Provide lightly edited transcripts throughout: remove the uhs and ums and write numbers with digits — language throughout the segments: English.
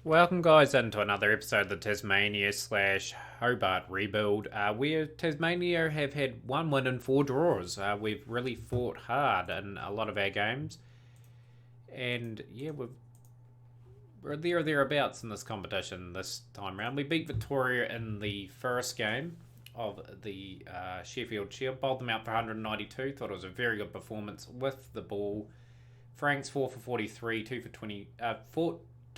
Welcome guys into another episode of the Tasmania slash Hobart rebuild, where Tasmania have had 1 win and 4 draws. We've really fought hard in a lot of our games, and yeah, we're there or thereabouts in this competition this time round. We beat Victoria in the first game of the Sheffield Shield, bowled them out for 192. Thought it was a very good performance with the ball. Frank's 4 for 43, 2 for 20,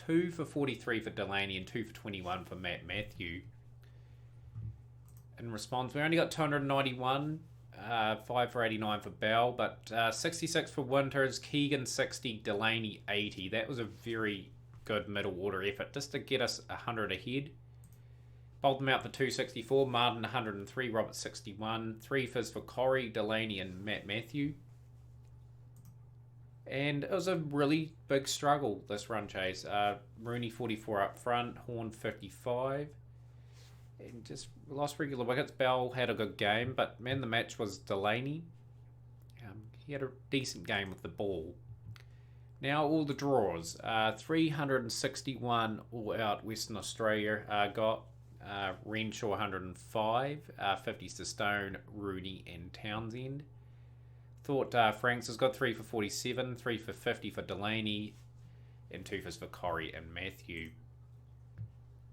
2 for 43 for Delaney and 2 for 21 for Matt Matthew. In response, we only got 291, 5 for 89 for Bell, but 66 for Winters, Keegan 60, Delaney 80. That was a very good middle order effort just to get us 100 ahead. Bowled them out for 264, Martin 103, Robert 61, 3 fizz for Corey, Delaney and Matt Matthew. And it was a really big struggle, this run chase. Rooney 44 up front, Horn 55. And just lost regular wickets. Bell had a good game, but man, the match was Delaney. He had a decent game with the ball. Now all the draws. 361 all out Western Australia got. Renshaw 105, 50s to Stone, Rooney and Townsend. Thought Franks has got 3 for 47, 3 for 50 for Delaney, and 2 for Corey and Matthew.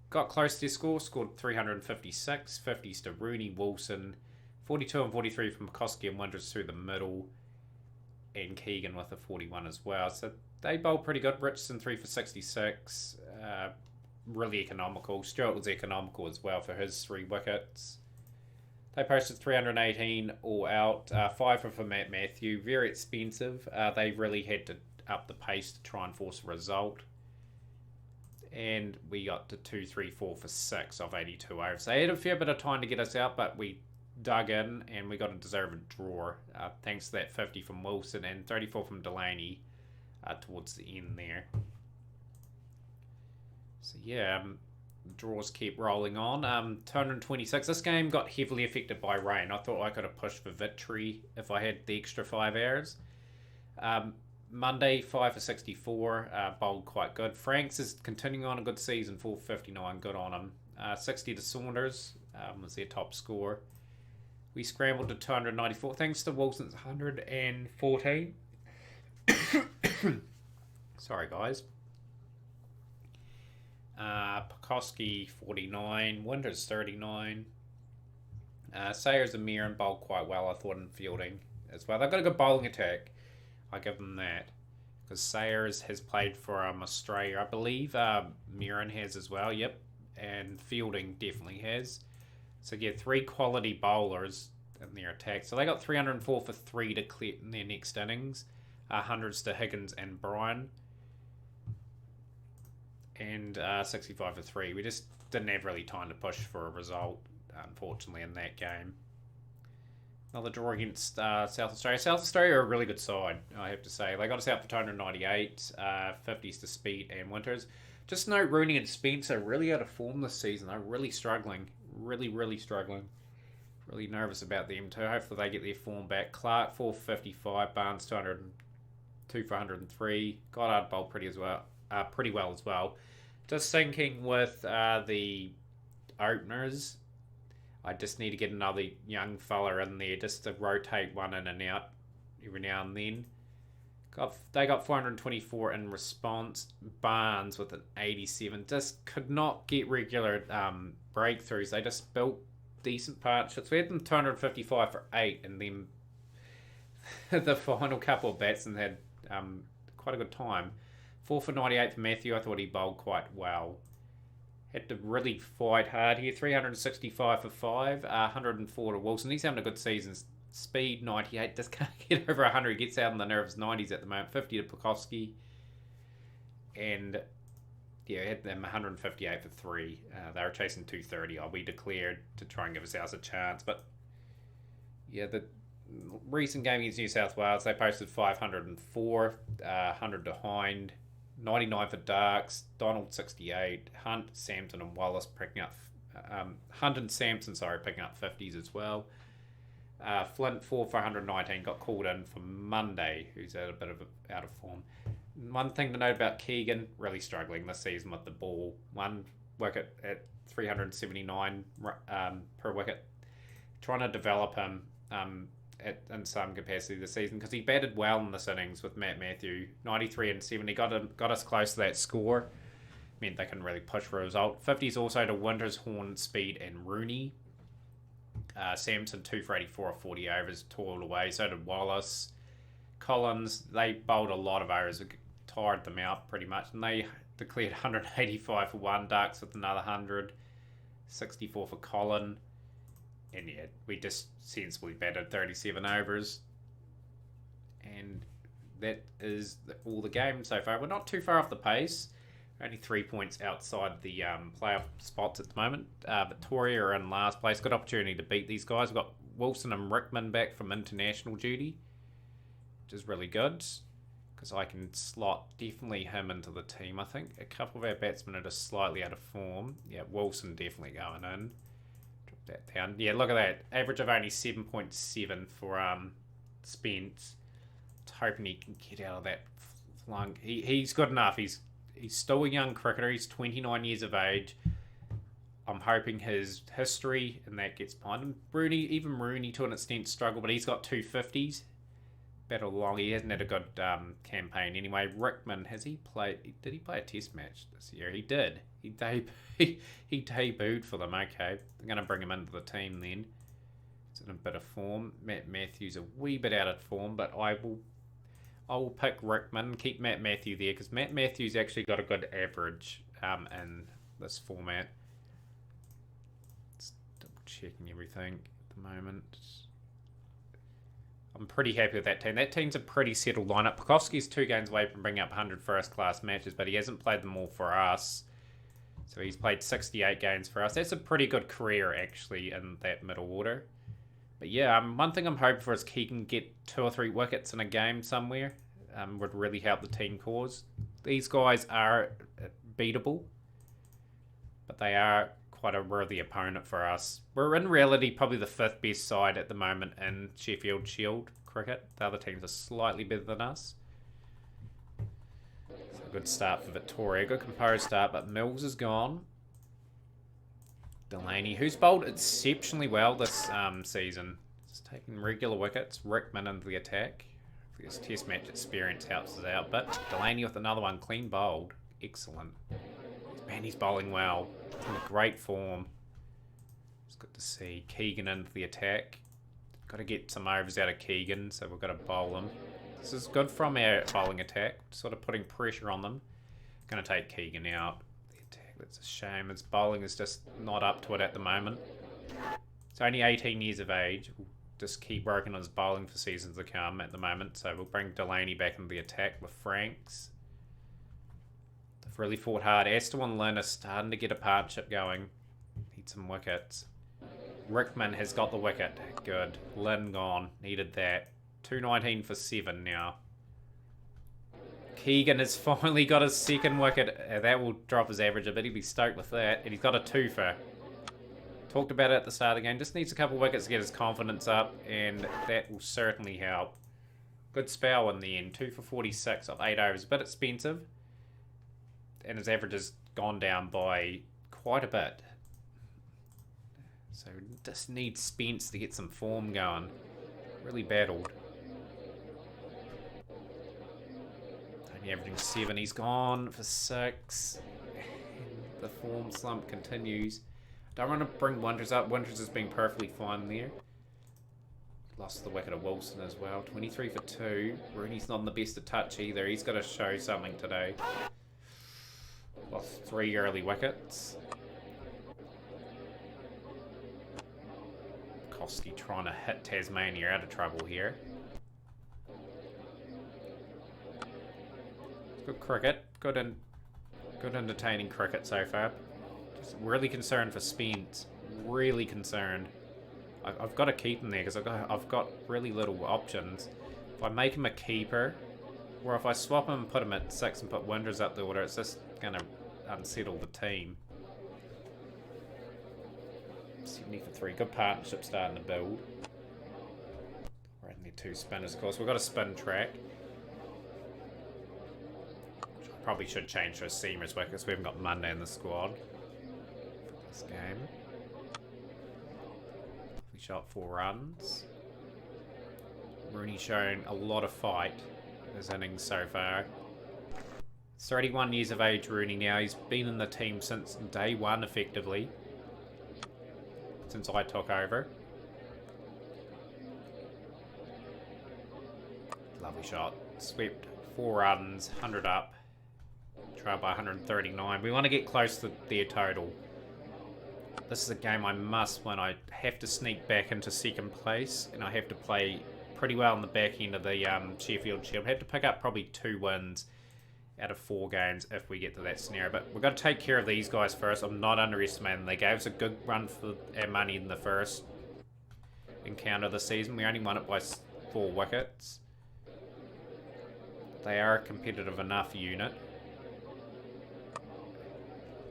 Got close to their score, scored 356, 50s to Rooney, Wilson, 42 and 43 from Pucovski and Winters through the middle, and Keegan with a 41 as well. So they bowled pretty good. Richardson 3 for 66, really economical. Stewart was economical as well for his 3 wickets. They posted 318 all out, 5 for Matt Matthew, very expensive. They really had to up the pace to try and force a result. And we got to 234 for 6 of 82 overs. They had a fair bit of time to get us out, but we dug in and we got a deserved draw, thanks to that 50 from Wilson and 34 from Delaney towards the end there. So yeah, draws keep rolling on. 226. This game got heavily affected by rain. I thought I could have pushed for victory if I had the extra 5 hours. Monday 5 for 64, bowled quite good. Franks is continuing on a good season, 459, good on him. 60 to Saunders was their top score. We scrambled to 294 thanks to Wilson's 114. Sorry guys. Pucovski 49, Winters 39. Sayers and Mirren bowled quite well, I thought, in fielding as well. They've got a good bowling attack. I give them that. Because Sayers has played for Australia, I believe. Mirren has as well, yep. And fielding definitely has. So yeah, 3 quality bowlers in their attack. So they got 304 for 3 to clear in their next innings. Hundreds to Higgins and Bryan. And 65 for 3. We just didn't have really time to push for a result, unfortunately, in that game. Another draw against South Australia. South Australia are a really good side, I have to say. They got us out for 298, 50s to Speed and Winters. Just note Rooney and Spencer really out of form this season. They're really struggling. Really struggling. Really nervous about them too. Hopefully they get their form back. Clark 455, Barnes 202 for 103. Goddard bowled pretty well as well. Just thinking with the openers, I just need to get another young fella in there just to rotate one in and out every now and then. They got 424 in response. Barnes with an 87 just could not get regular breakthroughs. They just built decent partnerships. We had them 255 for 8, and then the final couple of batsmen had quite a good time. 4 for 98 for Matthew. I thought he bowled quite well. Had to really fight hard here. 365 for 5. 104 to Wilson. He's having a good season. Speed 98. Just can't get over 100. He gets out on the nervous 90s at the moment. 50 to Pucovski. And yeah, had them 158 for 3. They were chasing 230. We declared to try and give ourselves a chance. But yeah, the recent game against New South Wales, they posted 504. 100 to Hind. 99 for Darks, Donald 68, Hunt, Sampson and Wallace picking up Hunt and Sampson, picking up 50s as well. Flint 4 for 119 got called in for Monday, who's a bit of out of form. One thing to note about Keegan, really struggling this season with the ball. One wicket at 379 per wicket. Trying to develop him in some capacity this season because he batted well in this innings with Matt Matthew. 93 and 70 got us close to that score. Meant they couldn't really push for a result. 50s also to Winters, Horn, Speed, and Rooney. Samson 2 for 84 or 40 overs, toiled away. So did Wallace. Collins, they bowled a lot of overs, tired them out pretty much, and they declared 185 for one. Ducks with another 100, 64 for Colin, and yeah, we just sensibly batted 37 overs, and that is all the game so far. We're not too far off the pace, only 3 points outside the playoff spots at the moment. Victoria are in last place. Good opportunity to beat these guys. We've got Wilson and Rickman back from international duty, which is really good because I can slot definitely him into the team. I think a couple of our batsmen are just slightly out of form. Yeah, Wilson definitely going in. Drop that down. Yeah, look at that. Average of only 7.7 for Spence. Hoping he can get out of that flunk. He's good enough. He's still a young cricketer. He's 29 years of age. I'm hoping his history and that gets behind him. Even Rooney to an extent struggled, but he's got 250s. Battled along. He hasn't had a good campaign anyway. Rickman, has he played? Did he play a test match this year? He did. He debuted for them. Okay, they're going to bring him into the team then. He's in a bit of form. Matt Matthews a wee bit out of form, but I will pick Rickman. Keep Matt Matthew there because Matt Matthews actually got a good average in this format. Just double checking everything at the moment. I'm pretty happy with that team. That team's a pretty settled lineup. Pucovski's 2 games away from bringing up 100 first-class matches, but he hasn't played them all for us. So he's played 68 games for us. That's a pretty good career, actually, in that middle order. But yeah, one thing I'm hoping for is he can get 2 or 3 wickets in a game somewhere. Would really help the team cause. These guys are beatable, but they are quite a worthy opponent for us. We're in reality probably the 5th best side at the moment in Sheffield Shield cricket. The other teams are slightly better than us. So a good start for Victoria. Good composed start, but Mills is gone. Delaney, who's bowled exceptionally well this season. He's taking regular wickets. Rickman into the attack. His test match experience helps us out. But Delaney with another one. Clean bowled. Excellent. Man, he's bowling well. He's in great form. It's good to see. Keegan into the attack. Got to get some overs out of Keegan, so we've got to bowl him. This is good from our bowling attack. Sort of putting pressure on them. Going to take Keegan out. The attack, that's a shame. His bowling is just not up to it at the moment. He's only 18 years of age. We'll just keep working on his bowling for seasons to come at the moment. So we'll bring Delaney back into the attack with Franks. They've really fought hard. Astor and Lynn are starting to get a partnership going. Need some wickets. Rickman has got the wicket. Good. Lynn gone. Needed that. 219 for 7 now. Keegan has finally got his 2nd wicket. That will drop his average a bit. He'll be stoked with that. And he's got a 2 for. Talked about it at the start of the game. Just needs a couple of wickets to get his confidence up. And that will certainly help. Good spell in the end. 2 for 46 of 8 overs. A bit expensive. And his average has gone down by quite a bit. So just needs Spence to get some form going. Really battled. Only averaging 7. He's gone for 6. The form slump continues. Don't want to bring Winters up. Winters has been perfectly fine there. Lost the wicket of Wilson as well. 23 for 2. Rooney's not in the best of touch either. He's got to show something today. Lost 3 early wickets. Pucovski trying to hit Tasmania out of trouble here. Good cricket. Good entertaining cricket so far. Just really concerned for Spence. Really concerned. I've got to keep him there because I've got really little options. If I make him a keeper, or if I swap him and put him at 6 and put Winters up the order, it's just going to unsettle the team. 70 for 3. Good partnership starting to build. We're only 2 spinners, of course. We've got a spin track. probably should change to a seamers wicket because we haven't got Monday in the squad for this game. We shot 4 runs. Rooney showing a lot of fight in his innings so far. He's 31 years of age, Rooney now. He's been in the team since day one, effectively. Since I took over. Lovely shot. Swept 4 runs, 100 up. Trailed by 139. We want to get close to their total. This is a game I must win. I have to sneak back into second place, and I have to play pretty well on the back end of the Sheffield Shield. I have to pick up probably 2 wins out of 4 games if we get to that scenario. But we've got to take care of these guys first. I'm not underestimating them. They gave us a good run for our money in the first encounter this season. We only won it by 4 wickets. They are a competitive enough unit.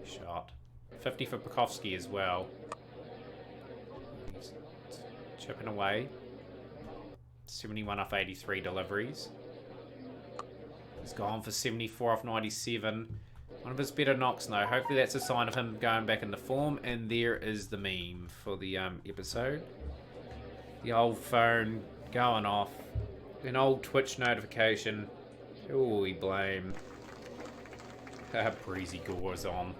Shot. 50 for Pucovski as well. He's chipping away. 71 off 83 deliveries. He's gone for 74 off 97. One of his better knocks, though. Hopefully that's a sign of him going back into form. And there is the meme for the episode. The old phone going off. An old Twitch notification. Who will we blame? Breezy Gore's on.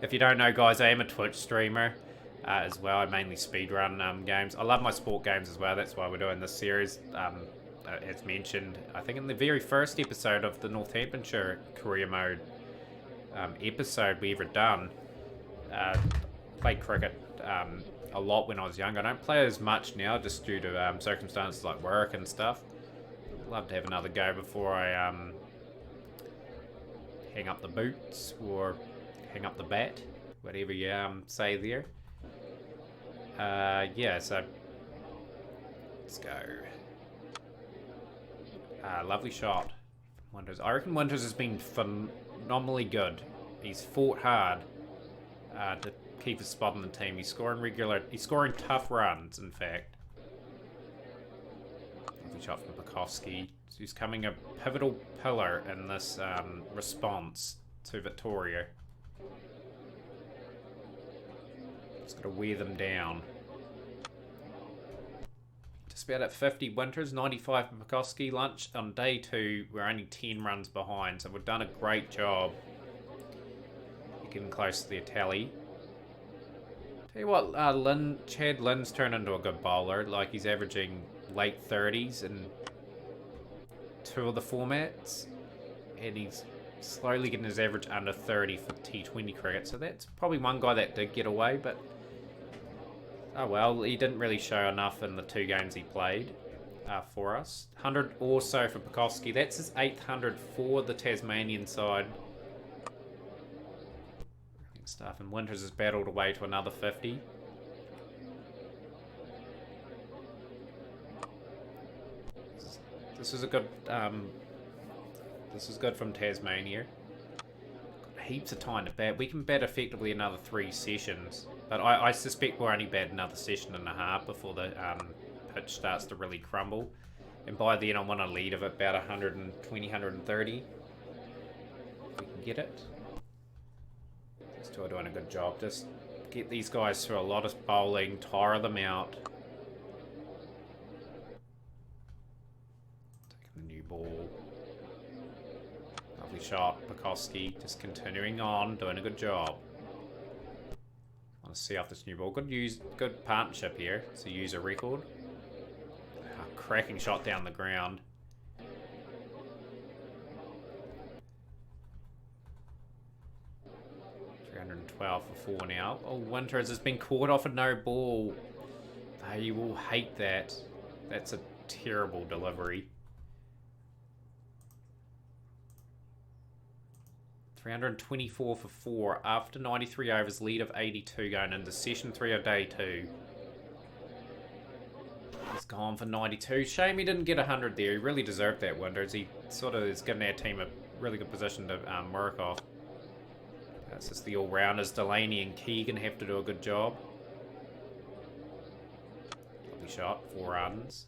If you don't know, guys, I am a Twitch streamer as well. I mainly speedrun games. I love my sport games as well. That's why we're doing this series. As mentioned, I think in the very first episode of the Northamptonshire career mode episode we ever done, played cricket a lot when I was young. I don't play as much now just due to circumstances like work and stuff. I'd love to have another go before I hang up the boots or hang up the bat, whatever you say there. Yeah, so let's go. Lovely shot. Winters. I reckon Winters has been phenomenally good. He's fought hard to keep his spot in the team. He's scoring tough runs, in fact. Lovely shot from Pucovski. He's becoming a pivotal pillar in this response to Victoria. Just got to wear them down. Just about at 50 Winters, 95 for Pucovski. Lunch on day 2, we're only 10 runs behind, so we've done a great job getting close to their tally. Tell you what, Chad Lynn's turned into a good bowler. Like, he's averaging late 30s in 2 of the formats, and he's slowly getting his average under 30 for T20 cricket. So that's probably one guy that did get away, but oh well, he didn't really show enough in the 2 games he played for us. 100 also for Pucovski. That's his 800 for the Tasmanian side. Stuff, and Winters has battled away to another 50. This is a good. This is good from Tasmania. Got heaps of time to bat. We can bat effectively another 3 sessions, but I suspect we'll only bat another session and a half before the pitch starts to really crumble. And by then, I want a lead of about 120, 130. If we can get it. Still doing a good job. Just get these guys through a lot of bowling, tire them out. Taking the new ball. Lovely shot, Pucovski. Just continuing on, doing a good job. Want to see off this new ball. Good partnership here. It's a user record. Cracking shot down the ground. 312 for 4 now. Oh, Winters has been caught off a no ball. They will hate that. That's a terrible delivery. 324 for 4 after 93 overs, lead of 82 going into session 3 of day 2. He's gone for 92. Shame he didn't get 100 there. He really deserved that, Winters. He sort of is giving our team a really good position to work off. That's just the all-rounders. Delaney and Keegan have to do a good job. Lovely shot. 4 runs.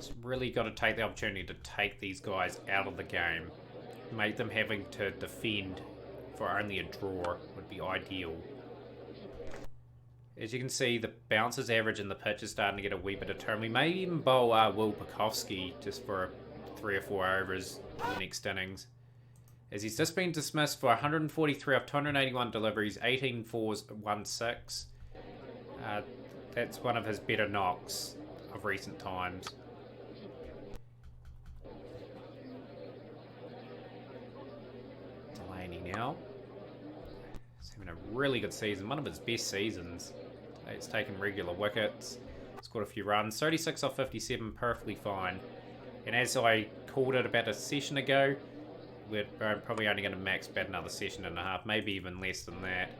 Just really got to take the opportunity to take these guys out of the game. Make them having to defend for only a draw would be ideal. As you can see, the bounces average in the pitch is starting to get a wee bit of turn. We may even bowl Will Pucovski just for 3 or 4 overs in the next innings. As he's just been dismissed for 143 off 281 deliveries, 18 fours, 1 6. That's one of his better knocks of recent times. Delaney now. He's having a really good season, one of his best seasons. He's taken regular wickets, scored a few runs, 36 off 57, perfectly fine. And as I called it about a session ago, we're probably only going to max bat another session and a half, maybe even less than that.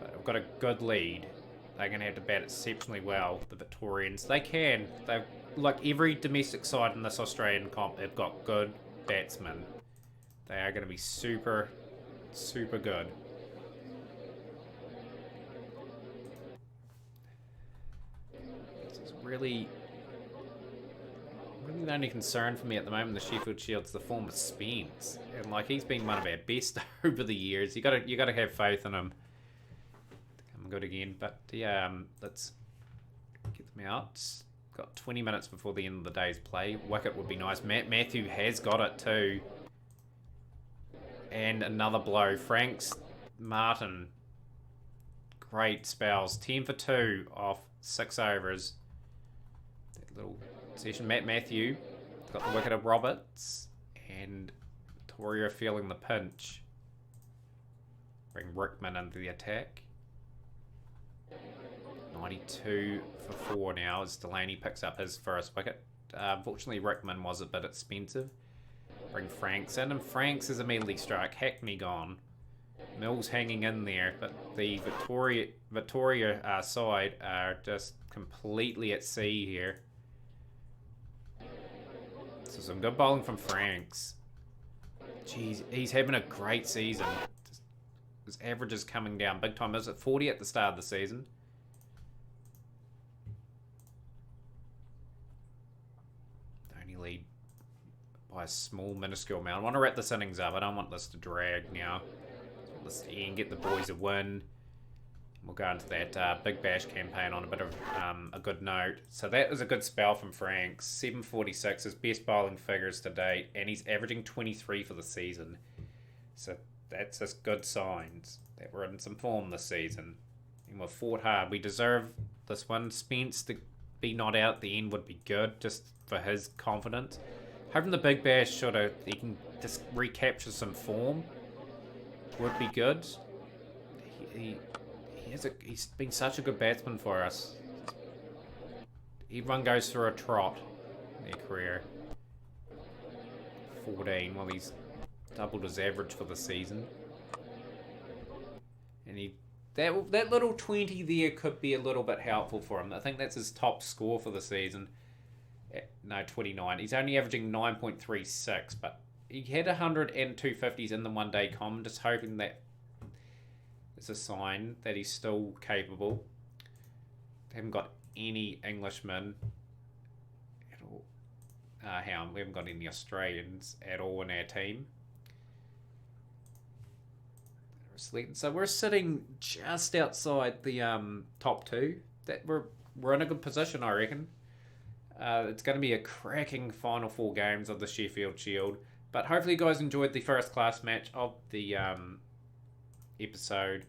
But I've got a good lead. They're going to have to bat exceptionally well, the Victorians. They can. They've, like every domestic side in this Australian comp, they've got good batsmen. They are going to be super, super good. Really the only concern for me at the moment in the Sheffield Shield's the form of Spence, and like he's been one of our best over the years. You gotta have faith in him. I'm good again, but yeah, let's get them out. Got 20 minutes before the end of the day's play. Wicket would be nice. Matthew has got it too, and another blow. Franks, Martin, great spells. 10 for 2 off 6 overs. Little session. Matthew got the wicket of Roberts, and Victoria feeling the pinch. Bring Rickman into the attack. 92 for 4 now as Delaney picks up his first wicket. Unfortunately, Rickman was a bit expensive. Bring Franks in, and Franks is immediately struck. Hackney gone. Mills hanging in there, but the Victoria side are just completely at sea here. So some good bowling from Franks. Jeez, he's having a great season. His average is coming down big time. It was at 40 at the start of the season. They only lead by a small, minuscule amount. I want to wrap this innings up. I don't want this to drag now. Let's end, get the boys a win. We'll go into that Big Bash campaign on a bit of a good note. So that was a good spell from Franks. 746, his best bowling figures to date, and he's averaging 23 for the season. So that's just good signs that we're in some form this season. And we've fought hard. We deserve this one. Spence to be not out at the end would be good, just for his confidence. Hoping the Big Bash he can just recapture some form would be good. He's been such a good batsman for us. Everyone goes through a trot in their career. 14, well, he's doubled his average for the season. And that little 20 there could be a little bit helpful for him. I think that's his top score for the season. No, 29. He's only averaging 9.36, but he had 100 and 250s in the one-day com. Just hoping that it's a sign that he's still capable. We haven't got any Englishmen at all. We haven't got any Australians at all in our team. So we're sitting just outside the top 2. That we're in a good position, I reckon. It's going to be a cracking final 4 games of the Sheffield Shield. But hopefully you guys enjoyed the first class match of the episode.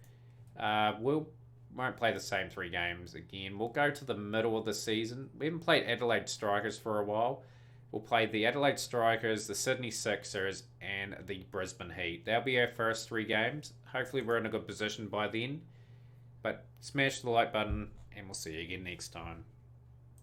Won't play the same 3 games again. We'll go to the middle of the season. We haven't played Adelaide Strikers for a while. We'll play the Adelaide Strikers, the Sydney Sixers, and the Brisbane Heat. That'll be our first 3 games. Hopefully we're in a good position by then. But smash the like button, and we'll see you again next time.